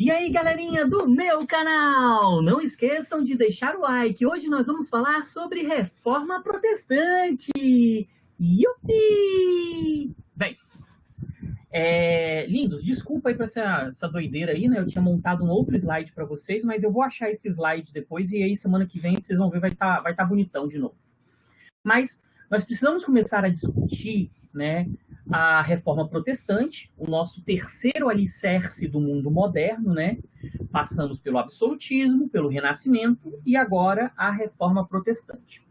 E aí, galerinha do meu canal, não esqueçam de deixar o like. Hoje nós vamos falar sobre reforma protestante. Yupi! Bem, lindos, desculpa aí para essa doideira aí, né? Eu tinha montado um outro slide para vocês, mas eu vou achar esse slide depois e aí semana que vem vocês vão ver, vai tá bonitão de novo. Mas nós precisamos começar a discutir, né, a reforma protestante, o nosso terceiro alicerce do mundo moderno, né? Passamos pelo absolutismo, pelo renascimento e agora a reforma protestante.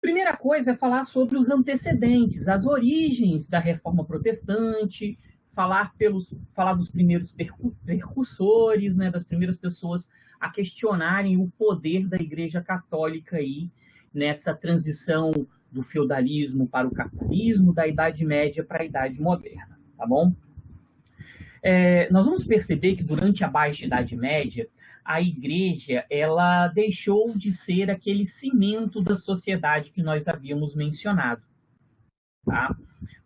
Primeira coisa é falar sobre os antecedentes, as origens da reforma protestante, falar dos primeiros percursores, né, das primeiras pessoas a questionarem o poder da Igreja Católica aí nessa transição do feudalismo para o capitalismo, da Idade Média para a Idade Moderna, tá bom? Nós vamos perceber que durante a Baixa Idade Média, a Igreja ela deixou de ser aquele cimento da sociedade que nós havíamos mencionado, tá?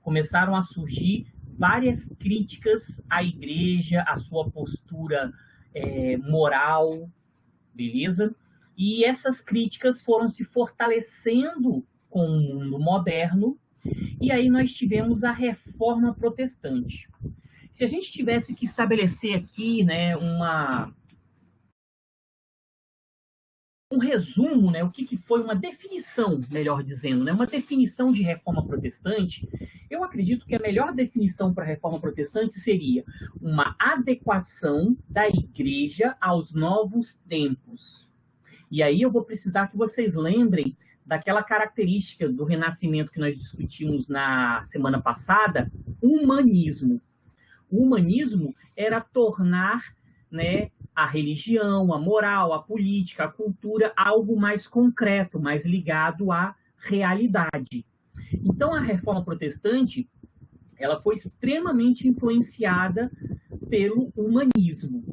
Começaram a surgir várias críticas à Igreja, à sua postura moral, beleza? E essas críticas foram se fortalecendo com o mundo moderno, e aí nós tivemos a Reforma Protestante. Se a gente tivesse que estabelecer aqui, né, um resumo, né, o que foi uma definição, melhor dizendo, né, uma definição de Reforma Protestante, eu acredito que a melhor definição para a Reforma Protestante seria uma adequação da Igreja aos novos tempos. E aí eu vou precisar que vocês lembrem daquela característica do Renascimento que nós discutimos na semana passada, humanismo. O humanismo era tornar, né, a religião, a moral, a política, a cultura, algo mais concreto, mais ligado à realidade. Então, a Reforma Protestante ela foi extremamente influenciada pelo humanismo,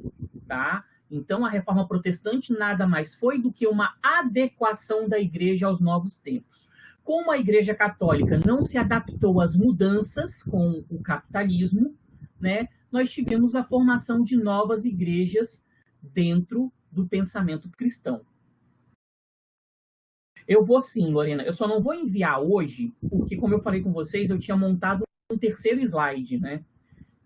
tá? Então, a Reforma Protestante nada mais foi do que uma adequação da Igreja aos novos tempos. Como a Igreja Católica não se adaptou às mudanças com o capitalismo, né, nós tivemos a formação de novas igrejas dentro do pensamento cristão. Eu vou sim, Lorena, eu só não vou enviar hoje, porque, como eu falei com vocês, eu tinha montado um terceiro slide, né?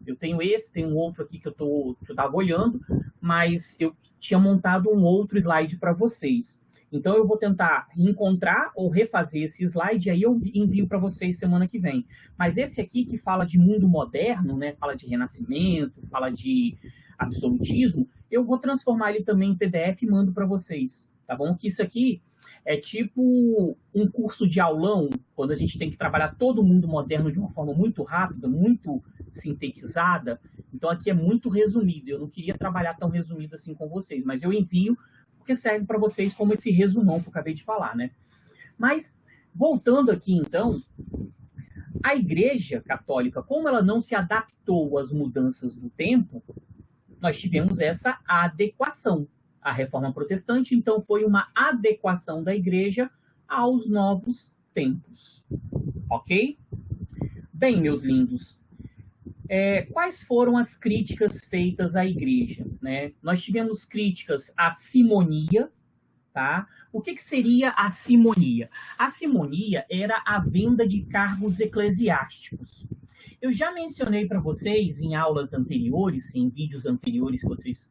Eu tenho esse, tem um outro aqui que eu estava olhando, mas eu tinha montado um outro slide para vocês. Então, eu vou tentar encontrar ou refazer esse slide, e aí eu envio para vocês semana que vem. Mas esse aqui, que fala de mundo moderno, né, fala de renascimento, fala de absolutismo, eu vou transformar ele também em PDF e mando para vocês, tá bom? Que isso aqui é tipo um curso de aulão, quando a gente tem que trabalhar todo o mundo moderno de uma forma muito rápida, muito sintetizada. Então, aqui é muito resumido. Eu não queria trabalhar tão resumido assim com vocês, mas eu envio porque serve para vocês como esse resumão que eu acabei de falar, né? Mas, voltando aqui, então, a Igreja Católica, como ela não se adaptou às mudanças do tempo, nós tivemos essa adequação. A Reforma Protestante, então, foi uma adequação da Igreja aos novos tempos. Ok? Bem, meus lindos, quais foram as críticas feitas à Igreja, né? Nós tivemos críticas à simonia, tá? O que seria a simonia? A simonia era a venda de cargos eclesiásticos. Eu já mencionei para vocês em aulas anteriores, em vídeos anteriores que vocês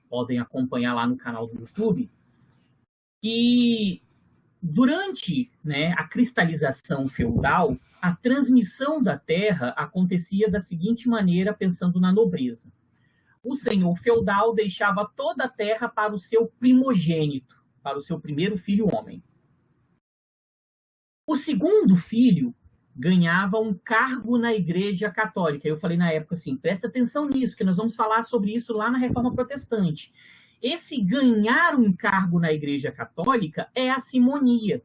podem acompanhar lá no canal do YouTube, que durante, né, a cristalização feudal, a transmissão da terra acontecia da seguinte maneira, pensando na nobreza. O senhor feudal deixava toda a terra para o seu primogênito, para o seu primeiro filho homem. O segundo filho ganhava um cargo na Igreja Católica. Eu falei na época assim, presta atenção nisso, que nós vamos falar sobre isso lá na Reforma Protestante. Esse ganhar um cargo na Igreja Católica é a simonia.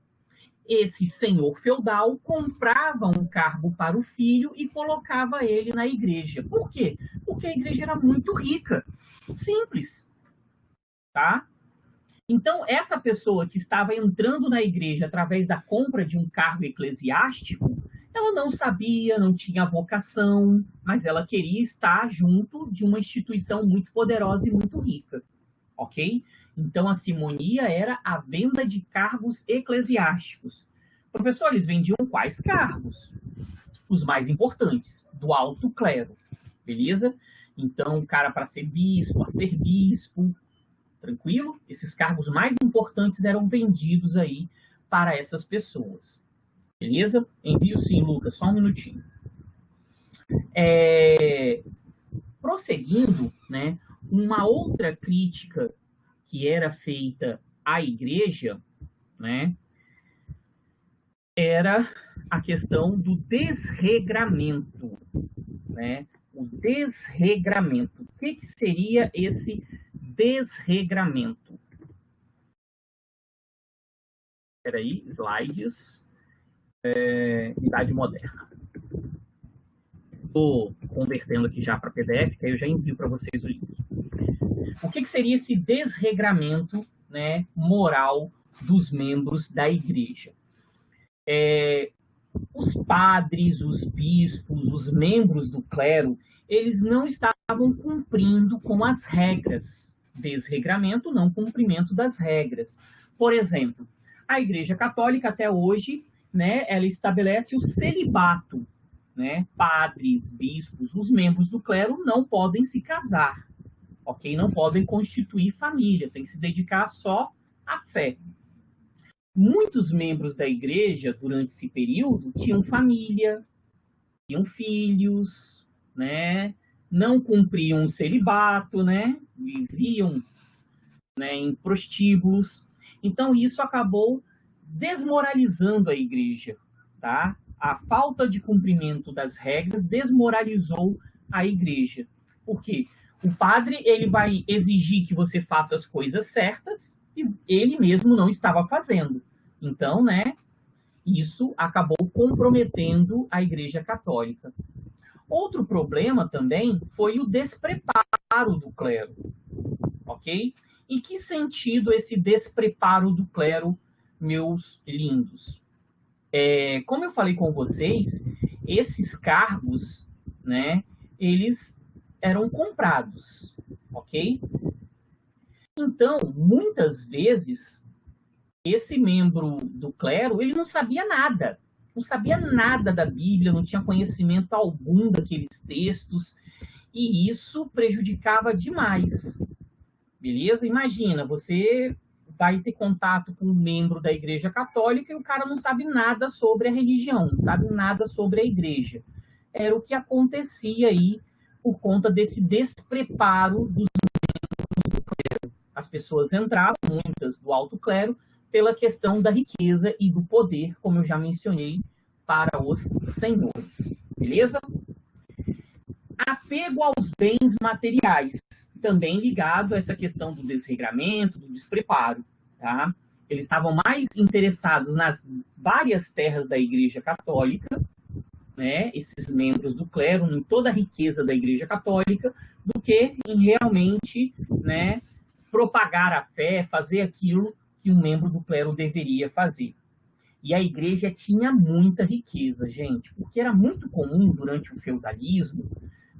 Esse senhor feudal comprava um cargo para o filho e colocava ele na igreja. Por quê? Porque a igreja era muito rica. Simples. Tá? Então, essa pessoa que estava entrando na igreja através da compra de um cargo eclesiástico, Ela não sabia, não tinha vocação, mas ela queria estar junto de uma instituição muito poderosa e muito rica, ok? Então, a simonia era a venda de cargos eclesiásticos. Professor, eles vendiam quais cargos? Os mais importantes, do alto clero, beleza? Então, o cara para ser bispo, arcebispo, tranquilo? Esses cargos mais importantes eram vendidos aí para essas pessoas. Beleza? Envio sim, Lucas, só um minutinho. Prosseguindo, né, uma outra crítica que era feita à igreja, né, era a questão do desregramento, né? O desregramento. O que seria esse desregramento? Espera aí, slides, Idade Moderna. Estou convertendo aqui já para PDF, que aí eu já envio para vocês o link. O que seria esse desregramento, né, moral dos membros da igreja? Os padres, os bispos, os membros do clero, eles não estavam cumprindo com as regras. Desregramento, não cumprimento das regras. Por exemplo, a Igreja Católica até hoje, né, ela estabelece o celibato, né? Padres, bispos, os membros do clero não podem se casar, ok? Não podem constituir família, tem que se dedicar só à fé. Muitos membros da igreja, durante esse período, tinham família, tinham filhos, né? Não cumpriam o celibato, né? Viviam, né, em prostíbulos. Então, isso acabou desmoralizando a igreja, tá? A falta de cumprimento das regras desmoralizou a igreja. Por quê? O padre, ele vai exigir que você faça as coisas certas e ele mesmo não estava fazendo. Então, né, isso acabou comprometendo a Igreja Católica. Outro problema também foi o despreparo do clero, ok? Em que sentido esse despreparo do clero, meus lindos? Como eu falei com vocês, esses cargos, né, eles eram comprados, ok? Então, muitas vezes, esse membro do clero, ele não sabia nada. Não sabia nada da Bíblia, não tinha conhecimento algum daqueles textos, e isso prejudicava demais. Beleza? Imagina, você vai ter contato com um membro da Igreja Católica e o cara não sabe nada sobre a religião, não sabe nada sobre a igreja. Era o que acontecia aí por conta desse despreparo dos membros do clero. As pessoas entravam, muitas do alto clero, pela questão da riqueza e do poder, como eu já mencionei, para os senhores. Beleza? Apego aos bens materiais, também ligado a essa questão do desregramento, do despreparo, tá? Eles estavam mais interessados nas várias terras da Igreja Católica, né, esses membros do clero, em toda a riqueza da Igreja Católica, do que em realmente, né, propagar a fé, fazer aquilo que um membro do clero deveria fazer. E a igreja tinha muita riqueza, gente, porque era muito comum durante o feudalismo,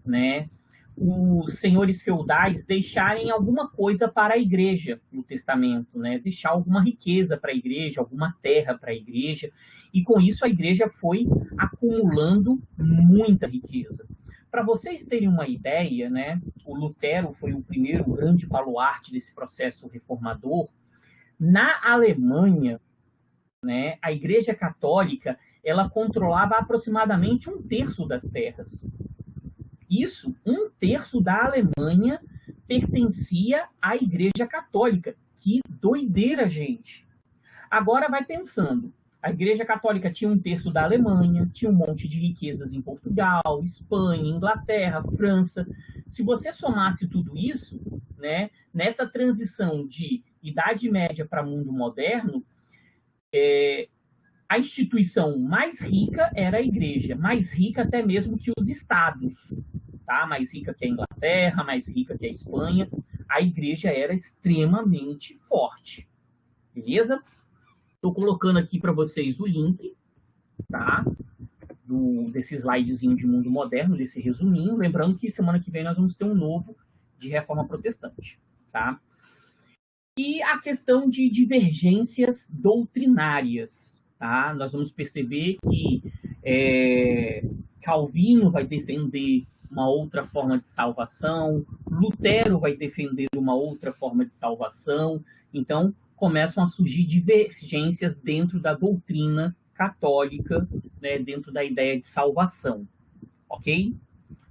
né, os senhores feudais deixarem alguma coisa para a igreja no testamento, né, deixar alguma riqueza para a igreja, alguma terra para a igreja, e com isso a igreja foi acumulando muita riqueza. Para vocês terem uma ideia, né, o Lutero foi o primeiro grande baluarte desse processo reformador. Na Alemanha, né, a Igreja Católica, ela controlava aproximadamente 1/3 das terras. Isso, 1/3 da Alemanha pertencia à Igreja Católica. Que doideira, gente! Agora vai pensando. A Igreja Católica tinha 1/3 da Alemanha, tinha um monte de riquezas em Portugal, Espanha, Inglaterra, França. Se você somasse tudo isso, né, nessa transição de Idade Média para mundo moderno, a instituição mais rica era a igreja, mais rica até mesmo que os estados, tá? Mais rica que a Inglaterra, mais rica que a Espanha. A igreja era extremamente forte, beleza? Estou colocando aqui para vocês o link, tá? desse slidezinho de mundo moderno, desse resuminho. Lembrando que semana que vem nós vamos ter um novo de reforma protestante, tá? E a questão de divergências doutrinárias, tá? Nós vamos perceber que Calvino vai defender uma outra forma de salvação, Lutero vai defender uma outra forma de salvação. Então, começam a surgir divergências dentro da doutrina católica, né, dentro da ideia de salvação, ok?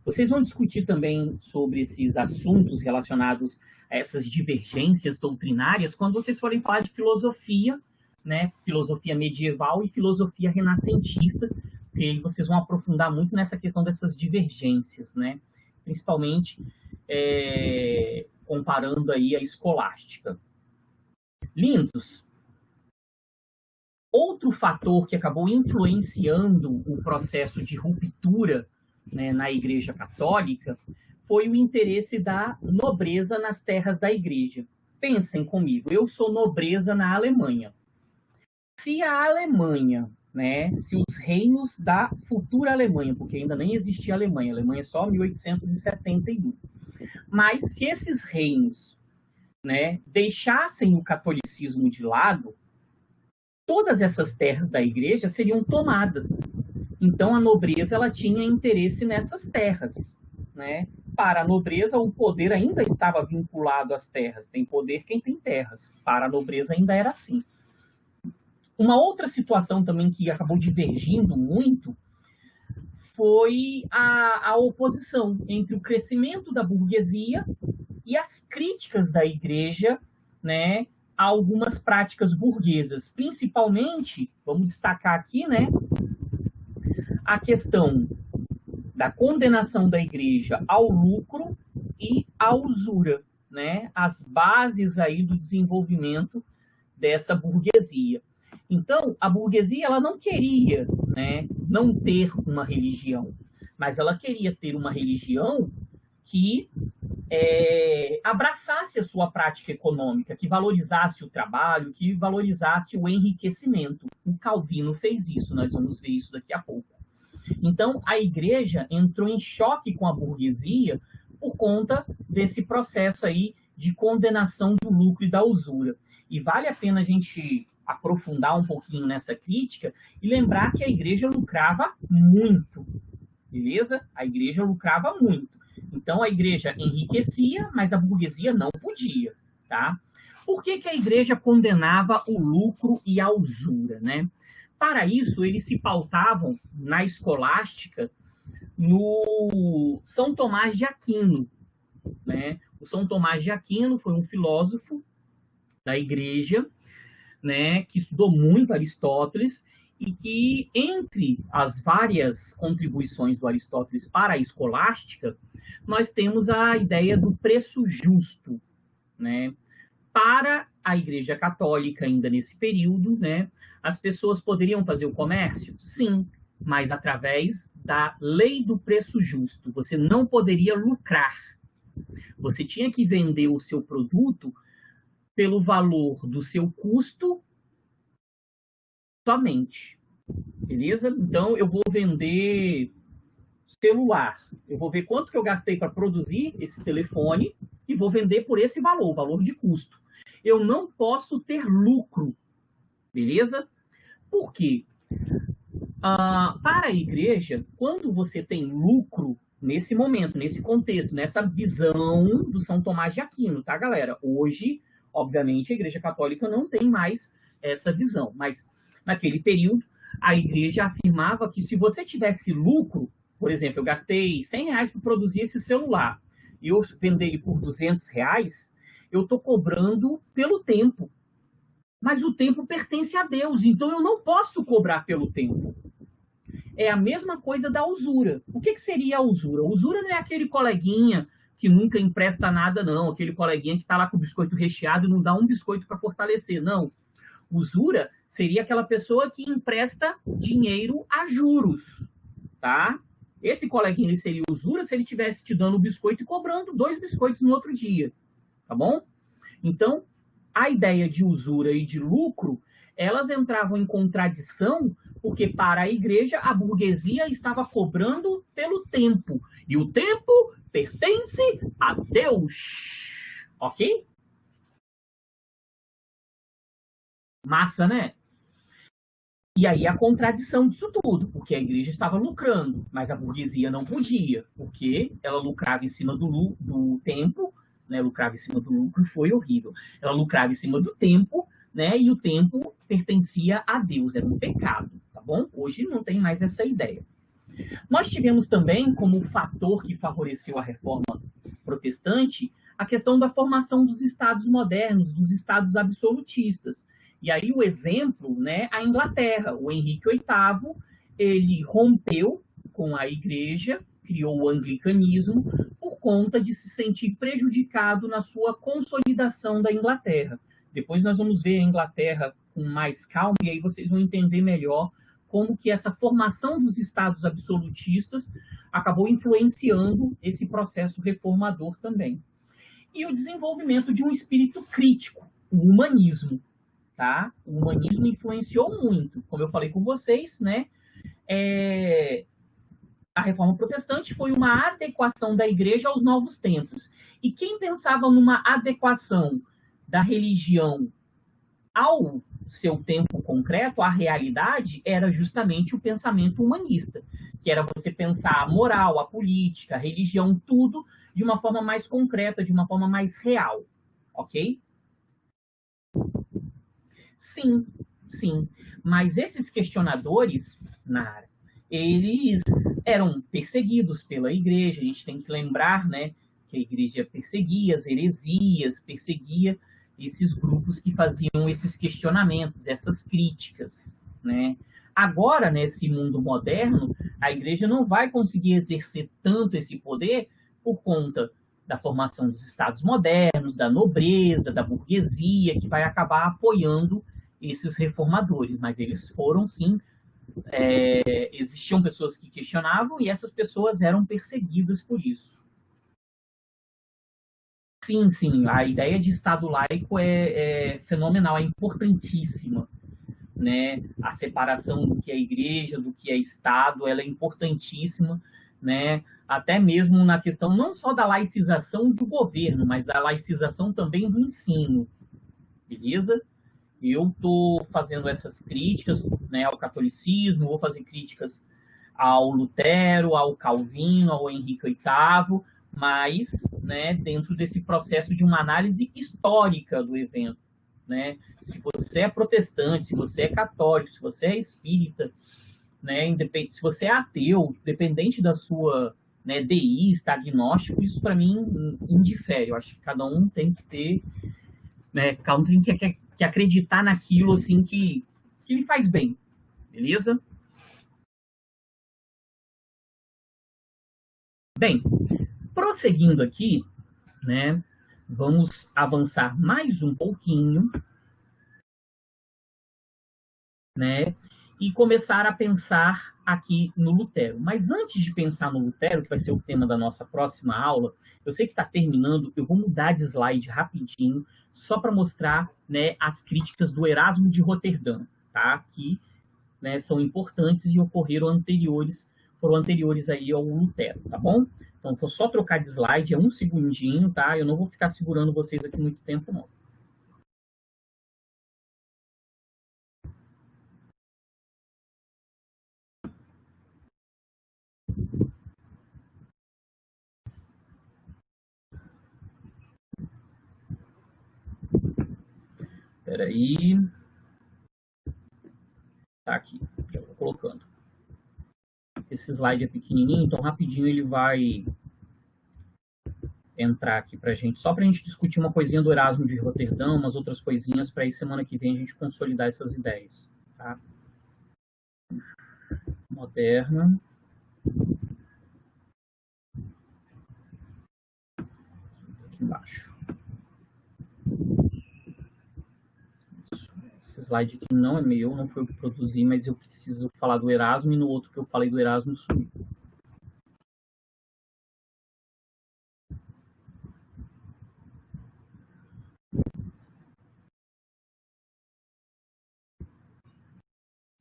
Vocês vão discutir também sobre esses assuntos relacionados a essas divergências doutrinárias quando vocês forem falar de filosofia, né, filosofia medieval e filosofia renascentista, que aí vocês vão aprofundar muito nessa questão dessas divergências, né, principalmente comparando aí a escolástica. Lindos. Outro fator que acabou influenciando o processo de ruptura, né, na Igreja Católica foi o interesse da nobreza nas terras da Igreja. Pensem comigo, eu sou nobreza na Alemanha. Se a Alemanha, né, se os reinos da futura Alemanha, porque ainda nem existia a Alemanha é só 1871, mas se esses reinos, né, deixassem o catolicismo de lado, todas essas terras da Igreja seriam tomadas. Então, a nobreza ela tinha interesse nessas terras, né? Para a nobreza, o poder ainda estava vinculado às terras. Tem poder quem tem terras. Para a nobreza, ainda era assim. Uma outra situação também que acabou divergindo muito foi a oposição entre o crescimento da burguesia e as críticas da Igreja, né, a algumas práticas burguesas. Principalmente, vamos destacar aqui, né, a questão da condenação da Igreja ao lucro e à usura, né? As bases aí do desenvolvimento dessa burguesia. Então, a burguesia ela não queria, né, não ter uma religião, mas ela queria ter uma religião que abraçasse a sua prática econômica, que valorizasse o trabalho, que valorizasse o enriquecimento. O Calvino fez isso, nós vamos ver isso daqui a pouco. Então, a Igreja entrou em choque com a burguesia por conta desse processo aí de condenação do lucro e da usura. E vale a pena a gente aprofundar um pouquinho nessa crítica e lembrar que a Igreja lucrava muito, beleza? A Igreja lucrava muito. Então, a Igreja enriquecia, mas a burguesia não podia, tá? Por que a Igreja condenava o lucro e a usura, né? Para isso, eles se pautavam na escolástica no São Tomás de Aquino, né? O São Tomás de Aquino foi um filósofo da Igreja, né, que estudou muito Aristóteles e que, entre as várias contribuições do Aristóteles para a escolástica, nós temos a ideia do preço justo, né? Para a Igreja Católica, ainda nesse período, né, as pessoas poderiam fazer o comércio? Sim, mas através da lei do preço justo. Você não poderia lucrar. Você tinha que vender o seu produto pelo valor do seu custo somente. Beleza? Então, eu vou vender celular. Eu vou ver quanto que eu gastei para produzir esse telefone e vou vender por esse valor, valor de custo. Eu não posso ter lucro. Beleza? Por quê? Para a Igreja, quando você tem lucro nesse momento, nesse contexto, nessa visão do São Tomás de Aquino, tá, galera? Hoje, obviamente, a Igreja Católica não tem mais essa visão, mas naquele período, a Igreja afirmava que se você tivesse lucro, por exemplo, eu gastei R$100 para produzir esse celular e eu vender ele por R$200, eu estou cobrando pelo tempo. Mas o tempo pertence a Deus, então eu não posso cobrar pelo tempo. É a mesma coisa da usura. O que seria a usura? A usura não é aquele coleguinha que nunca empresta nada, não. Aquele coleguinha que está lá com o biscoito recheado e não dá um biscoito para fortalecer, não. Usura seria aquela pessoa que empresta dinheiro a juros, tá? Esse coleguinha ele seria usura se ele estivesse te dando um biscoito e cobrando 2 biscoitos no outro dia, tá bom? Então, a ideia de usura e de lucro, elas entravam em contradição Porque para a igreja, a burguesia estava cobrando pelo tempo. E o tempo pertence a Deus. Ok? Massa, né? E aí a contradição disso tudo, porque a igreja estava lucrando, mas a burguesia não podia, porque ela lucrava em cima do tempo, né? Lucrava em cima do lucro, foi horrível. Ela lucrava em cima do tempo, né? E o tempo pertencia a Deus, era um pecado, tá bom? Hoje não tem mais essa ideia. Nós tivemos também, como fator que favoreceu a reforma protestante, a questão da formação dos estados modernos, dos estados absolutistas. E aí o exemplo, né, a Inglaterra, o Henrique VIII, ele rompeu com a igreja, criou o anglicanismo, por conta de se sentir prejudicado na sua consolidação da Inglaterra. Depois nós vamos ver a Inglaterra com mais calma, e aí vocês vão entender melhor como que essa formação dos estados absolutistas acabou influenciando esse processo reformador também. E o desenvolvimento de um espírito crítico, o humanismo, tá? O humanismo influenciou muito, como eu falei com vocês, né? A reforma protestante foi uma adequação da igreja aos novos tempos. E quem pensava numa adequação da religião ao seu tempo concreto, a realidade era justamente o pensamento humanista, que era você pensar a moral, a política, a religião, tudo de uma forma mais concreta, de uma forma mais real, ok? Sim, sim. Mas esses questionadores, Nara, eles eram perseguidos pela igreja. A gente tem que lembrar, né, que a igreja perseguia as heresias, perseguia esses grupos que faziam esses questionamentos, essas críticas, né? Agora, nesse mundo moderno, a igreja não vai conseguir exercer tanto esse poder por conta da formação dos estados modernos, da nobreza, da burguesia, que vai acabar apoiando esses reformadores, mas eles foram sim, existiam pessoas que questionavam e essas pessoas eram perseguidas por isso. Sim, sim, a ideia de Estado laico é fenomenal, é importantíssima, né? A separação do que é igreja, do que é Estado, ela é importantíssima, né? Até mesmo na questão não só da laicização do governo, mas da laicização também do ensino, beleza? Eu estou fazendo essas críticas, né, ao catolicismo, vou fazer críticas ao Lutero, ao Calvino, ao Henrique VIII, mas, né, dentro desse processo de uma análise histórica do evento, né? Se você é protestante, se você é católico, se você é espírita, né, se você é ateu, dependente da sua, né, deísta, agnóstico, isso para mim indifere. Eu acho que cada um tem que ter, né, cada um tem que acreditar naquilo assim que lhe faz bem, beleza? Bem, prosseguindo aqui, né, vamos avançar mais um pouquinho, né, e começar a pensar aqui no Lutero. Mas antes de pensar no Lutero, que vai ser o tema da nossa próxima aula, eu sei que está terminando, eu vou mudar de slide rapidinho, só para mostrar, né, as críticas do Erasmo de Roterdã, tá? Que, né, são importantes e foram anteriores aí ao Lutero, tá bom? Então, vou só trocar de slide, é um segundinho, tá? Eu não vou ficar segurando vocês aqui muito tempo, não. Espera aí. Tá aqui, já vou colocando. Esse slide é pequenininho, então rapidinho ele vai entrar aqui pra gente, só pra gente discutir uma coisinha do Erasmo de Roterdã, umas outras coisinhas, para aí semana que vem a gente consolidar essas ideias, tá? Moderna. Aqui embaixo. Esse slide aqui não é meu, não foi eu que produzi, mas eu preciso falar do Erasmo, e no outro que eu falei do Erasmo sumiu.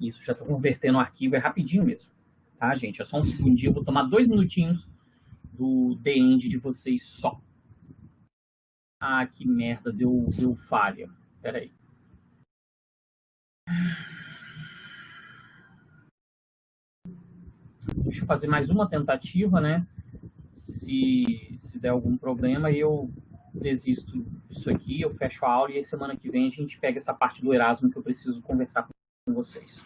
Isso, já estou convertendo o arquivo, é rapidinho mesmo. Tá, gente? É só um segundinho, vou tomar 2 minutinhos do The End de vocês só. Ah, que merda, deu falha. Espera aí. Deixa eu fazer mais uma tentativa, né? Se der algum problema, eu desisto disso aqui, eu fecho a aula e aí semana que vem a gente pega essa parte do Erasmo que eu preciso conversar com vocês.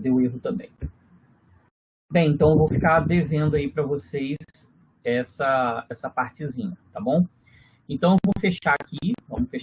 Deu erro também. Bem, então eu vou ficar devendo aí para vocês essa partezinha, tá bom? Então eu vou fechar aqui, vamos fechar